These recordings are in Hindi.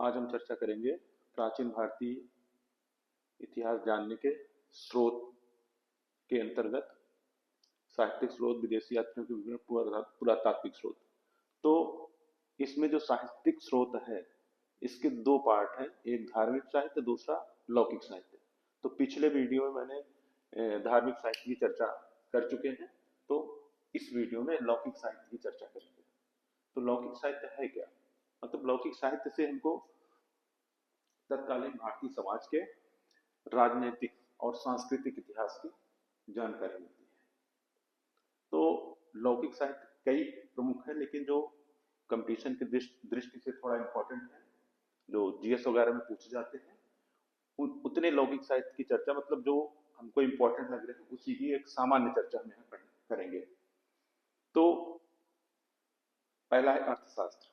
आज हम चर्चा करेंगे प्राचीन भारतीय इतिहास जानने के स्रोत के अंतर्गत साहित्यिक स्रोत, विदेशी यात्रियों के विवरण, पुरातात्विक स्रोत। तो इसमें जो साहित्यिक स्रोत है इसके दो पार्ट हैं, एक धार्मिक साहित्य, दूसरा लौकिक साहित्य। तो पिछले वीडियो में मैंने धार्मिक साहित्य की चर्चा कर चुके हैं, तो इस वीडियो में लौकिक साहित्य की चर्चा करेंगे। तो लौकिक साहित्य है क्या? मतलब लौकिक साहित्य से हमको तत्कालीन भारतीय समाज के राजनीतिक और सांस्कृतिक इतिहास की जानकारी मिलती है। तो लौकिक साहित्य कई प्रमुख है, लेकिन जो कंपटीशन की दृष्टि से थोड़ा इंपॉर्टेंट है, जो जीएस वगैरह में पूछे जाते हैं, उतने लौकिक साहित्य की चर्चा, मतलब जो हमको इंपॉर्टेंट लग रहे हैं उसी की एक सामान्य चर्चा हम यहाँ करेंगे। तो पहला है अर्थशास्त्र।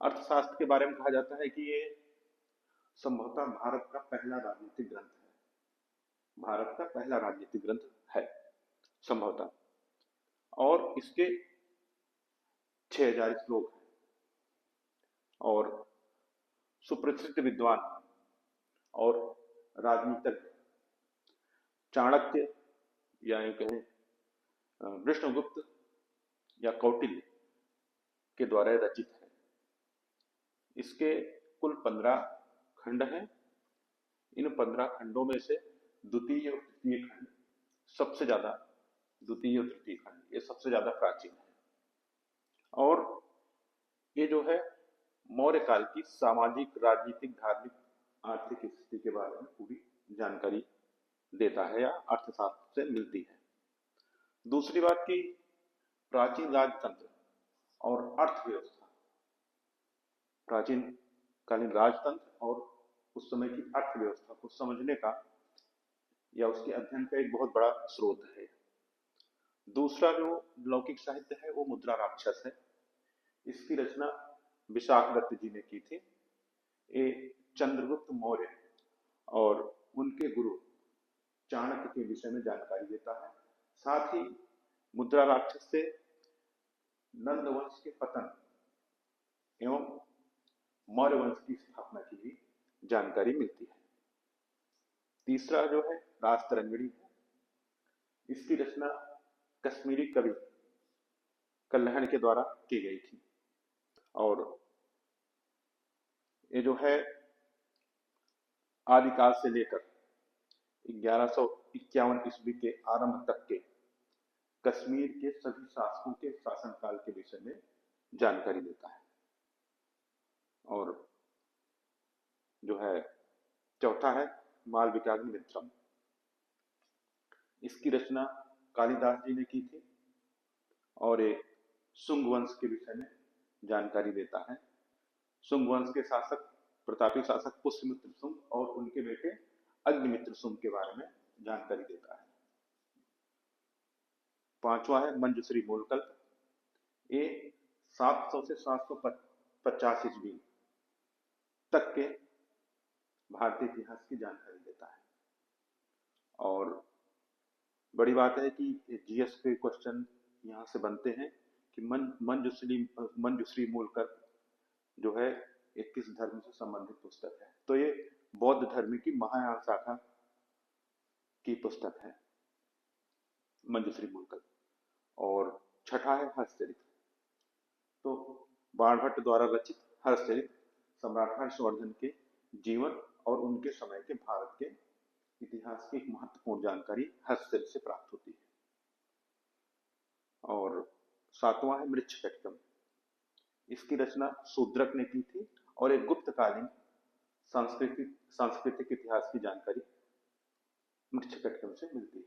अर्थशास्त्र के बारे में कहा जाता है कि ये संभवतः भारत का पहला राजनीतिक ग्रंथ है। भारत का पहला राजनीतिक ग्रंथ है संभवतः, और इसके 6000 श्लोक हैं। और सुप्रसिद्ध विद्वान और राजनीतिज्ञ चाणक्य या यूं कहें विष्णुगुप्त या कौटिल्य के द्वारा रचित है। इसके कुल 15 खंड हैं। इन 15 खंडों में से द्वितीय और तृतीय खंड सबसे ज्यादा, द्वितीय और तृतीय खंड ये सबसे ज्यादा प्राचीन है। और ये जो है मौर्य काल की सामाजिक, राजनीतिक, धार्मिक, आर्थिक स्थिति के बारे में पूरी जानकारी देता है या अर्थशास्त्र से मिलती है। दूसरी बात की प्राचीन राजतंत्र और अर्थव्यवस्था, प्राचीन कालीन राजतंत्र और उस समय की अर्थव्यवस्था को समझने का या उसके अध्ययन का एक बहुत बड़ा स्रोत है। दूसरा जो लौकिक साहित्य है वो मुद्रा राक्षस है। इसकी रचना विशाख दत्त जी ने की थी। ये चंद्रगुप्त मौर्य और उनके गुरु चाणक्य के विषय में जानकारी देता है। साथ ही मुद्रा राक्षस से नंद वंश के पतन एवं मौर्य वंश की स्थापना की भी जानकारी मिलती है। तीसरा जो है राजतरंगिणी है। इसकी रचना कश्मीरी कवि कल्हण के द्वारा की गई थी। और ये जो है आदिकाल से लेकर 1151 ईस्वी के आरंभ तक के कश्मीर के सभी शासकों के शासनकाल के विषय में जानकारी देता है। और जो है चौथा है मालविकाग्निमित्रम। इसकी रचना कालिदास जी ने की थी और एक शुंग वंश के विषय में जानकारी देता है। शुंग वंश के शासक, प्रतापी शासक पुष्यमित्र शुंग और उनके बेटे अग्निमित्र शुंग के बारे में जानकारी देता है। पांचवा है मंजुश्री मूलकल्प। ये 700 से 750 ईस्वी तक के भारतीय इतिहास की जानकारी देता है। और बड़ी बात है कि जीएस के क्वेश्चन यहाँ से बनते हैं कि मंजुश्री मूलकल्प जो है एक किस धर्म से संबंधित पुस्तक है। तो ये बौद्ध धर्म की महायान शाखा की पुस्तक है मंजुश्री मूलकल्प। और छठा है हर्षचरित। तो बाणभट्ट द्वारा रचित हर्षचरित सम्राट हर्षवर्धन के जीवन और उनके समय के भारत के इतिहास की एक महत्वपूर्ण जानकारी हर्षचरित से प्राप्त होती है। और सातवां है मृच्छकटिकम। इसकी रचना शूद्रक ने की थी और एक गुप्तकालीन सांस्कृतिक इतिहास की जानकारी मृच्छकटिकम से मिलती है।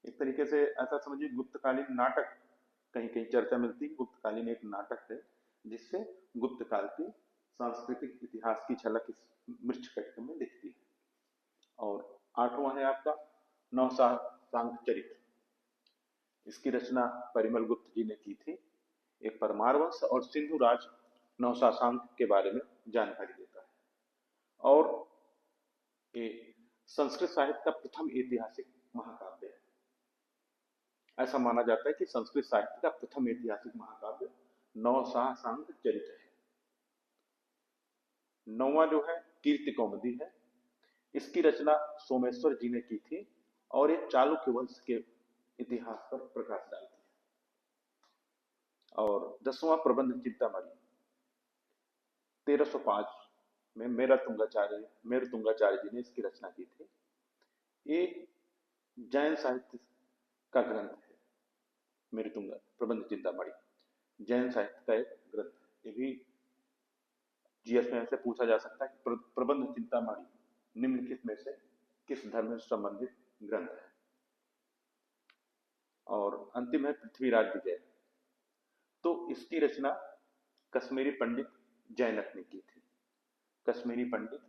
एक तरीके से ऐसा समझिए गुप्तकालीन नाटक कहीं कहीं चर्चा मिलती है। गुप्तकालीन एक नाटक है जिससे गुप्त काल की सांस्कृतिक इतिहास की झलक इस मृच्छकटिकम में दिखती है। और आठवां है आपका नवशासांक चरित्र। इसकी रचना परिमल गुप्त जी ने की थी। एक परमार वंश और सिंधु राज नवशासांक के बारे में जानकारी देता है। और ये संस्कृत साहित्य का प्रथम ऐतिहासिक महाकाव्य है। ऐसा माना जाता है कि संस्कृत साहित्य का प्रथम ऐतिहासिक महाकाव्य नवशासांक चरित्र है। 9वां जो है कीर्ति कौमुदी है, इसकी रचना सोमेश्वर जी ने की थी और ये चालुक्य वंश के इतिहास पर प्रकाश डालती है। और 10वां प्रबंध चिंतामणि 1305 में मेरुतुंगाचार्य जी ने इसकी रचना की थी। ये जैन साहित्य का ग्रंथ है। मेरुतुंगा प्रबंध चिंतामणि जैन साहित्य का एक ग्रंथ है। ये भी जीएस में से पूछा जा सकता है कि प्रबंध चिंतामणि निम्नलिखित में से किस धर्म से संबंधित ग्रंथ है। और अंतिम है पृथ्वीराज विजय। तो इसकी रचना कश्मीरी पंडित जैनक ने की थी। कश्मीरी पंडित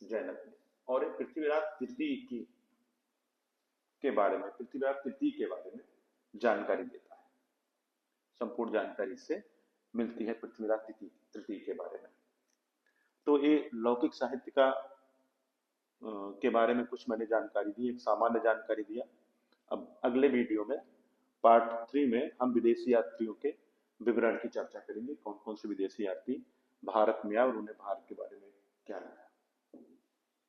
जैनक ने। और ये पृथ्वीराज तृतीय के बारे में, पृथ्वीराज तृतीय के बारे में जानकारी देता है। संपूर्ण जानकारी से मिलती है पृथ्वीराज तृतीय के बारे में। तो ये लौकिक साहित्य का के बारे में कुछ मैंने जानकारी दी, एक सामान्य जानकारी दिया। अब अगले वीडियो में पार्ट 3 में हम विदेशी यात्रियों के विवरण की चर्चा करेंगे। कौन कौन से विदेशी यात्री भारत में आए और उन्हें भारत के बारे में क्या लगा।